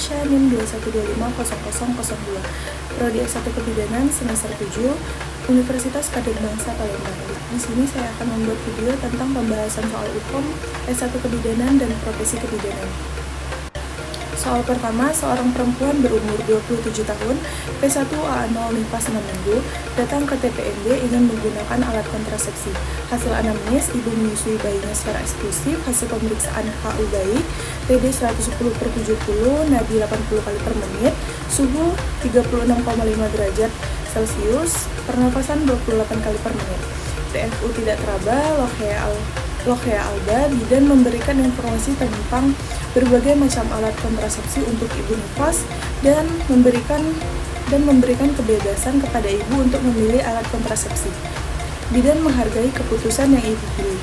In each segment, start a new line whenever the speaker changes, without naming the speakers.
Indonesia NIM 21250002, Prodi S1 Kebidanan semester 7, Universitas Kadin Bangsa Palembang. Di sini saya akan membuat video tentang pembahasan soal hukum S1 Kebidanan dan profesi kebidanan. Soal pertama, seorang perempuan berumur 27 tahun, P1A0 nifas 6 minggu, datang ke TPND ingin menggunakan alat kontrasepsi. Hasil anamnes, ibu menyusui bayinya secara eksklusif. Hasil pemeriksaan HU bayi, TD 110/70, nadi 80 kali per menit, suhu 36,5 derajat Celcius, pernafasan 28 kali per menit. TFU tidak teraba, Lokhea Alba, bidan memberikan informasi tentang berbagai macam alat kontrasepsi untuk ibu nifas dan memberikan kebebasan kepada ibu untuk memilih alat kontrasepsi. Bidan menghargai keputusan yang ibu pilih.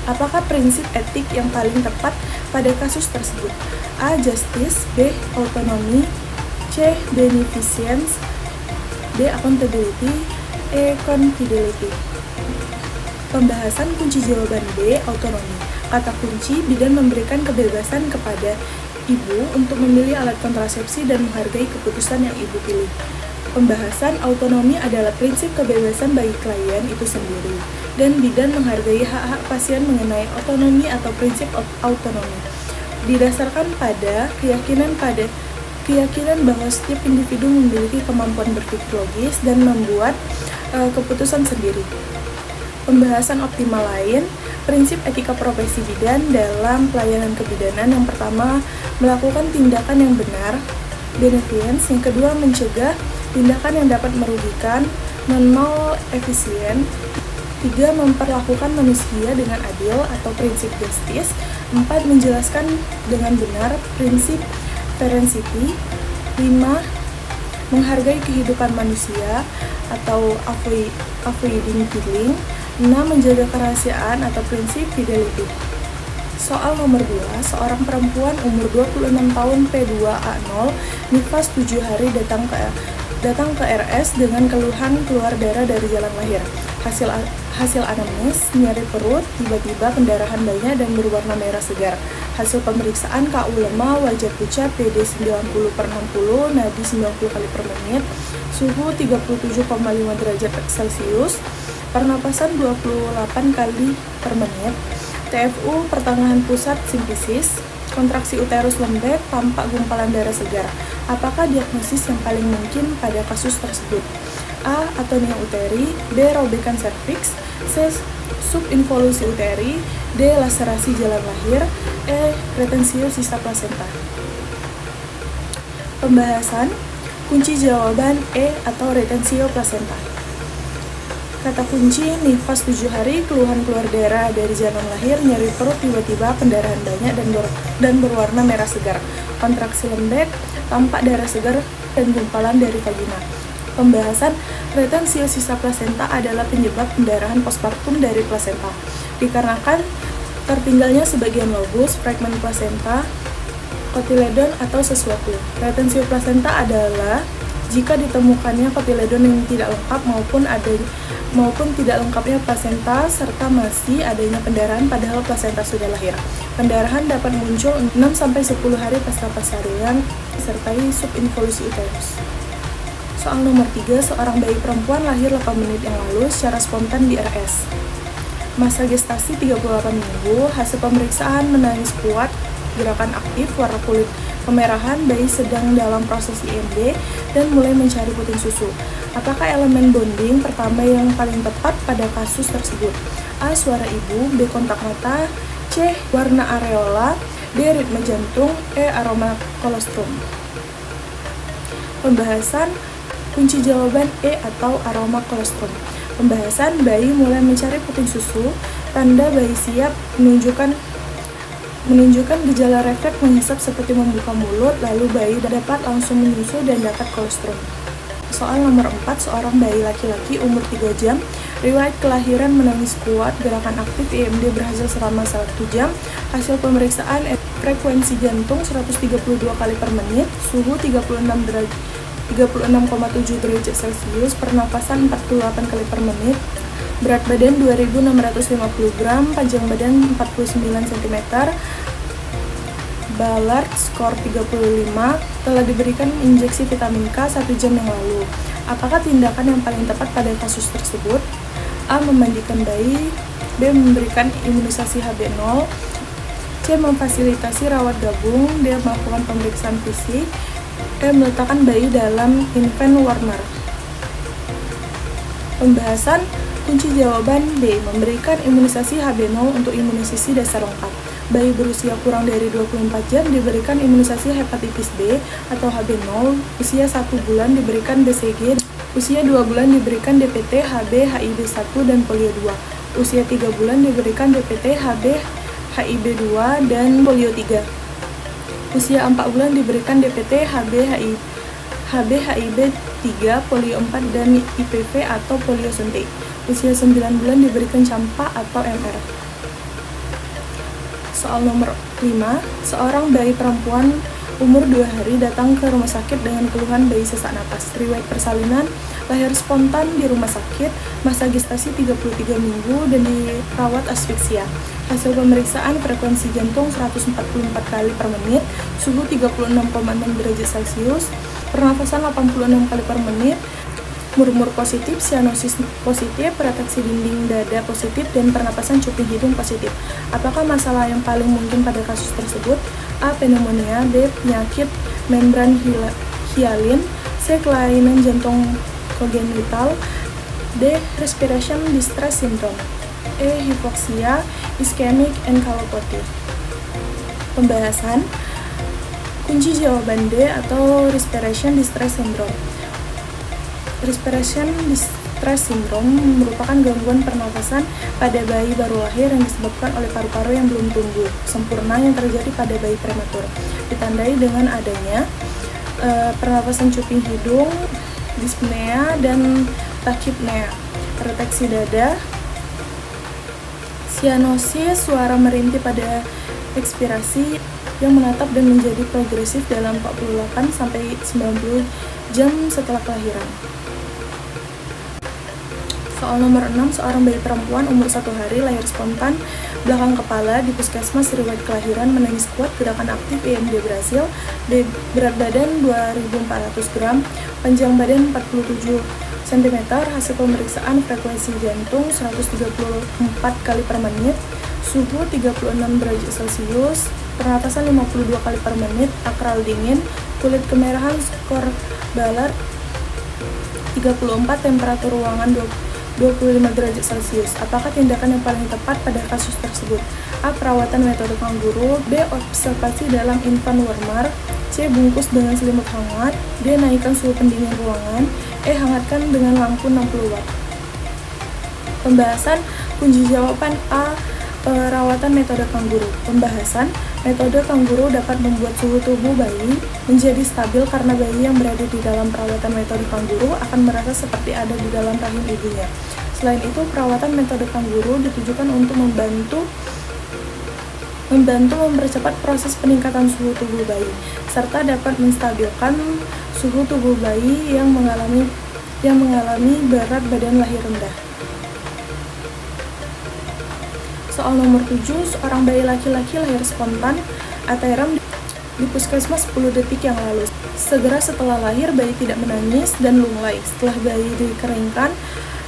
Apakah prinsip etik yang paling tepat pada kasus tersebut? A. Justice, B. Autonomy, C. Beneficence, D. Accountability, E. Confidentiality. Pembahasan kunci jawaban B. Autonomi. Kata kunci, bidan memberikan kebebasan kepada ibu untuk memilih alat kontrasepsi dan menghargai keputusan yang ibu pilih. Pembahasan autonomi adalah prinsip kebebasan bagi klien itu sendiri, dan bidan menghargai hak-hak pasien mengenai otonomi atau prinsip autonomi. Didasarkan pada keyakinan bahwa setiap individu memiliki kemampuan berpikir logis dan membuat keputusan sendiri. Pembahasan optimal lain, prinsip etika profesi bidan dalam pelayanan kebidanan. Yang pertama, melakukan tindakan yang benar, beneficence. Yang kedua, mencegah tindakan yang dapat merugikan, non-mal efisien. 3. Memperlakukan manusia dengan adil atau prinsip justice. 4. Menjelaskan dengan benar, prinsip veracity. 5. Menghargai kehidupan manusia atau avoiding killing. 6. Menjaga kerahasiaan atau prinsip fidelity. Soal nomor 2, seorang perempuan umur 26 tahun P2A0 nifas 7 hari datang ke RS dengan keluhan keluar darah dari jalan lahir. Hasil anamnes, nyeri perut, tiba-tiba pendarahan bayinya dan berwarna merah segar. Hasil pemeriksaan KU lemah, wajah pucat, TD 90/60, nadi 90 kali per menit, suhu 37,5 derajat Celcius, pernapasan 28 kali per menit, TFU pertengahan pusat simplisis, kontraksi uterus lembek, tampak gumpalan darah segar. Apakah diagnosis yang paling mungkin pada kasus tersebut? A. Atonia uteri, B. Robekan serviks, C. Subinvolusi uteri, D. Laserasi jalan lahir, E. Retensio sisa plasenta. Pembahasan kunci jawaban E atau retensio plasenta. Kata kunci, nifas 7 hari, keluhan keluar darah dari jalan lahir, nyeri perut, tiba-tiba pendarahan banyak dan berwarna merah segar, kontraksi lembek, tampak darah segar, dan gumpalan dari vagina. Pembahasan retensio sisa plasenta adalah penyebab pendarahan postpartum dari plasenta, dikarenakan tertinggalnya sebagian lobus, fragmen plasenta, kotiledon, atau sesuatu. Retensio plasenta adalah jika ditemukannya kotiledon yang tidak lengkap maupun tidak lengkapnya plasenta serta masih adanya pendarahan padahal plasenta sudah lahir. Pendarahan dapat muncul 6-10 hari pasca persalinan disertai subinvolusi uterus. Soal nomor 3, seorang bayi perempuan lahir 8 menit yang lalu secara spontan di RS. Masa gestasi 38 minggu, hasil pemeriksaan menangis kuat, gerakan aktif, warna kulit kemerahan, bayi sedang dalam proses IMD dan mulai mencari puting susu. Apakah elemen bonding pertama yang paling tepat pada kasus tersebut? A. Suara ibu, B. Kontak mata, C. Warna areola, D. Ritme jantung, E. Aroma kolostrum. Pembahasan kunci jawaban E atau aroma kolostrum. Pembahasan bayi mulai mencari puting susu, tanda bayi siap menunjukkan gejala refleks menghisap seperti membuka mulut, lalu bayi dapat langsung menyusu dan dapat kolostrum. Soal nomor 4, seorang bayi laki-laki umur 3 jam, riwayat kelahiran menangis kuat, gerakan aktif IMD berhasil selama 1 jam, hasil pemeriksaan frekuensi jantung 132 kali per menit, suhu 36,7 derajat Celcius, pernapasan 48 kali per menit, berat badan 2.650 gram, panjang badan 49 cm, Ballard skor 35 telah diberikan injeksi vitamin K 1 jam yang lalu. Apakah tindakan yang paling tepat pada kasus tersebut? A. Memandikan bayi. B. Memberikan imunisasi HB0. C. Memfasilitasi rawat gabung. D. Melakukan pemeriksaan fisik. E. Meletakkan bayi dalam infant warmer. Pembahasan kunci jawaban B. Memberikan imunisasi HB0 untuk imunisasi dasar lengkap. Bayi berusia kurang dari 24 jam diberikan imunisasi hepatitis B atau HB0, usia 1 bulan diberikan BCG, usia 2 bulan diberikan DPT, HB, HIB1, dan polio 2, usia 3 bulan diberikan DPT, HB, HIB2, dan polio 3, usia 4 bulan diberikan DPT, HB, HIB3, polio 4, dan IPV atau polio suntik, usia 9 bulan diberikan campak atau MR. Soal nomor 5, seorang bayi perempuan umur 2 hari datang ke rumah sakit dengan keluhan bayi sesak napas. Riwayat persalinan, lahir spontan di rumah sakit, masa gestasi 33 minggu dan dirawat asfiksia. Hasil pemeriksaan frekuensi jantung 144 kali per menit, suhu 36,6 derajat Celcius, pernafasan 86 kali per menit, murmur positif, sianosis positif, reteksi dinding dada positif, dan pernapasan cuping hidung positif. Apakah masalah yang paling mungkin pada kasus tersebut? A. Pneumonia. B. Penyakit membran hialin. C. Kelainan jantung kongenital. D. Respiration distress syndrome. E. Hipoksia, ischemic encephalopathy. Pembahasan kunci jawaban D atau respiration distress syndrome. Respiration distress syndrome merupakan gangguan pernafasan pada bayi baru lahir yang disebabkan oleh paru-paru yang belum tumbuh sempurna yang terjadi pada bayi prematur. Ditandai dengan adanya pernafasan cuping hidung, dyspnea, dan tachypnea, reteksi dada, sianosis, suara merintih pada ekspirasi yang menatap dan menjadi progresif dalam 48-90 jam setelah kelahiran. Soal nomor 6, seorang bayi perempuan umur 1 hari lahir spontan belakang kepala di puskesmas, riwayat kelahiran, menangis kuat, gerakan aktif, IMD berhasil, berat badan 2.400 gram, panjang badan 47 cm, hasil pemeriksaan frekuensi jantung 134 kali per menit, suhu 36 derajat Celcius, pernapasan 52 kali per menit, akral dingin, kulit kemerahan, skor Ballard 34, temperatur ruangan 25 derajat Celcius. Apakah tindakan yang paling tepat pada kasus tersebut? A. Perawatan metode kanguru. B. Observasi dalam infant warmer. C. Bungkus dengan selimut hangat. D. Naikkan suhu pendingin ruangan. E. Hangatkan dengan lampu 60 watt. Pembahasan kunci jawaban A. Perawatan metode kanguru. Pembahasan, metode kanguru dapat membuat suhu tubuh bayi menjadi stabil karena bayi yang berada di dalam perawatan metode kanguru akan merasa seperti ada di dalam rahim ibunya. Selain itu, perawatan metode kanguru ditujukan untuk membantu mempercepat proses peningkatan suhu tubuh bayi, serta dapat menstabilkan suhu tubuh bayi yang mengalami berat badan lahir rendah. Soal nomor 7, seorang bayi laki-laki lahir spontan ATRM di puskesmas 10 detik yang lalu. Segera setelah lahir, bayi tidak menangis dan lunglai. Setelah bayi dikeringkan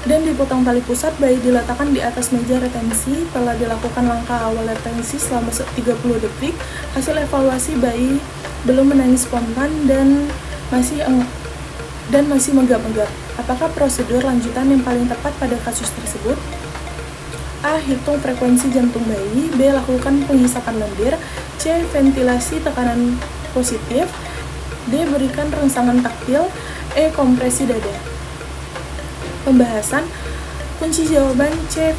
dan dipotong tali pusat, bayi diletakkan di atas meja retensi. Telah dilakukan langkah awal retensi selama 30 detik. Hasil evaluasi, bayi belum menangis spontan dan masih menggap-menggap. Apakah prosedur lanjutan yang paling tepat pada kasus tersebut? A. Hitung frekuensi jantung bayi. B. Lakukan penghisapan lendir. C. Ventilasi tekanan positif. D. Berikan rengsangan taktil. E. Kompresi dada. Pembahasan kunci jawaban C.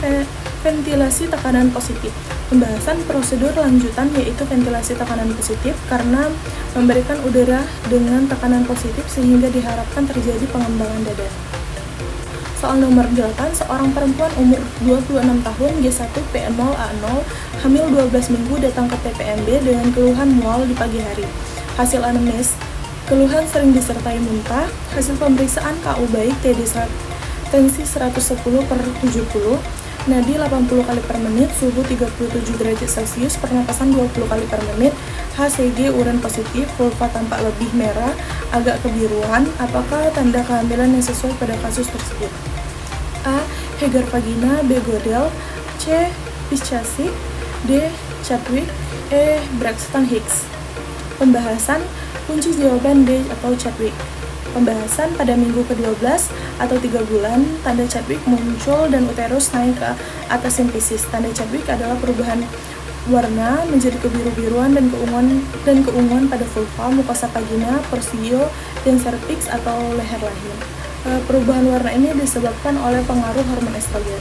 Ventilasi tekanan positif. Pembahasan prosedur lanjutan yaitu ventilasi tekanan positif karena memberikan udara dengan tekanan positif sehingga diharapkan terjadi pengembangan dada. Soal nomor 8, seorang perempuan umur 26 tahun, G1, P0, A0, hamil 12 minggu datang ke TPMB dengan keluhan mual di pagi hari. Hasil anamnes, keluhan sering disertai muntah. Hasil pemeriksaan KU baik, TD tensi 110/70, nadi 80 kali per menit, suhu 37 derajat Celcius, pernapasan 20 kali per menit, HCG urin positif, vulva tampak lebih merah, agak kebiruan. Apakah tanda kehamilan yang sesuai pada kasus tersebut? A. Hegar vagina, B. Godel, C. Pischasic, D. Chadwick, E. Braxton Hicks. Pembahasan, kunci jawaban D atau Chadwick. Pembahasan, pada minggu ke-12 atau 3 bulan, tanda Chadwick muncul dan uterus naik ke atas simfisis. Tanda Chadwick adalah perubahan warna menjadi kebiru-biruan dan keunguan pada vulva, mukosa vagina, porcio, dan cervix atau leher rahim. Perubahan warna ini disebabkan oleh pengaruh hormon estrogen.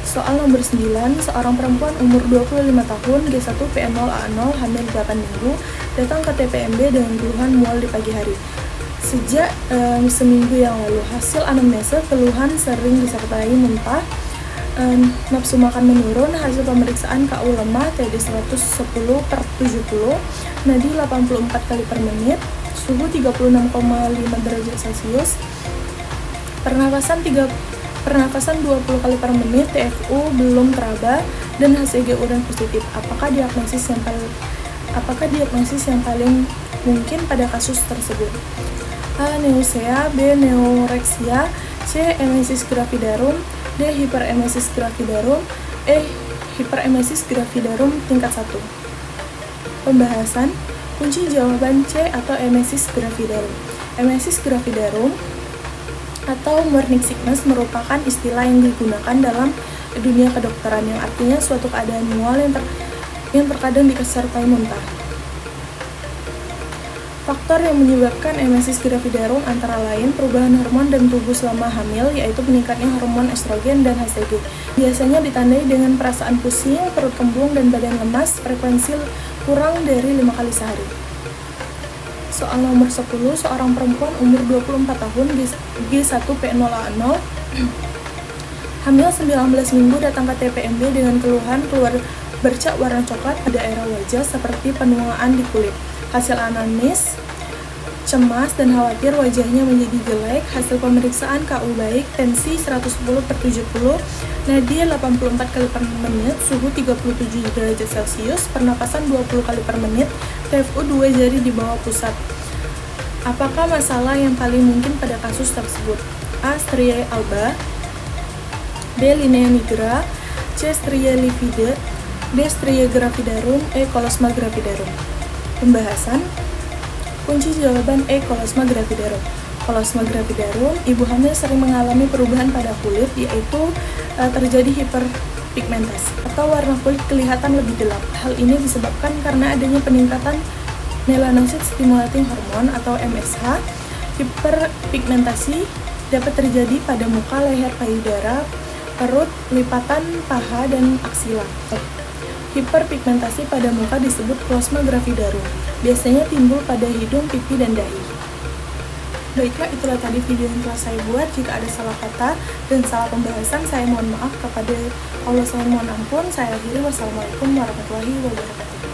Soal nomor 9, seorang perempuan umur 25 tahun, G1-PN0A0, hamil 8 minggu, datang ke TPMB dengan keluhan mual di pagi hari. Sejak seminggu yang lalu, hasil anamnesa keluhan sering disertai muntah, nafsu makan menurun, hasil pemeriksaan KU lemah, TD 110/70, nadi 84 kali per menit, suhu 36,5 derajat Celcius, pernapasan 20 kali per menit, TFU belum teraba, dan HCG urin positif. Apakah diagnosis yang paling mungkin pada kasus tersebut? A. Nausea, B. Neoreksia, C. Emesis gravidarum, D. Hiperemesis gravidarum, E. Hiperemesis gravidarum tingkat 1. Pembahasan, kunci jawaban C atau emesis gravidarum. Emesis gravidarum atau morning sickness merupakan istilah yang digunakan dalam dunia kedokteran, yang artinya suatu keadaan mual yang terkadang disertai muntah. Faktor yang menyebabkan emesis gravidarum antara lain perubahan hormon dan tubuh selama hamil, yaitu meningkatnya hormon estrogen dan HCG. Biasanya ditandai dengan perasaan pusing, perut kembung, dan badan lemas, frekuensi kurang dari 5 kali sehari. Soal nomor 10, seorang perempuan umur 24 tahun, G1-PN0A0, hamil 19 minggu, datang ke TPMB dengan keluhan keluar bercak warna coklat pada daerah wajah seperti penuaan di kulit. Hasil anamnes, cemas dan khawatir wajahnya menjadi jelek. Hasil pemeriksaan KU baik, tensi 110/70, nadi 84 kali per menit, suhu 37 derajat Celcius, pernapasan 20 kali per menit, TFU 2 jari di bawah pusat. Apakah masalah yang paling mungkin pada kasus tersebut? A. Striae alba, B. Linea nigra, C. Striae livide, D. Striae gravidarum, E. Kolosma gravidarum. Pembahasan, kunci jawaban E. Kolosma gravidarum. Kolosma gravidarum, ibu hamil sering mengalami perubahan pada kulit, yaitu terjadi hiperpigmentasi atau warna kulit kelihatan lebih gelap. Hal ini disebabkan karena adanya peningkatan melanocyte stimulating hormone atau MSH. Hiperpigmentasi dapat terjadi pada muka, leher, payudara, perut, lipatan paha, dan aksila. Hiperpigmentasi pada muka disebut kolosma gravidarum. Biasanya timbul pada hidung, pipi, dan dahi. Baiklah, itulah tadi video yang telah saya buat. Jika ada salah kata dan salah pembahasan, saya mohon maaf. Kepada Allah saya mohon ampun. Saya akhiri. Wassalamualaikum warahmatullahi wabarakatuh.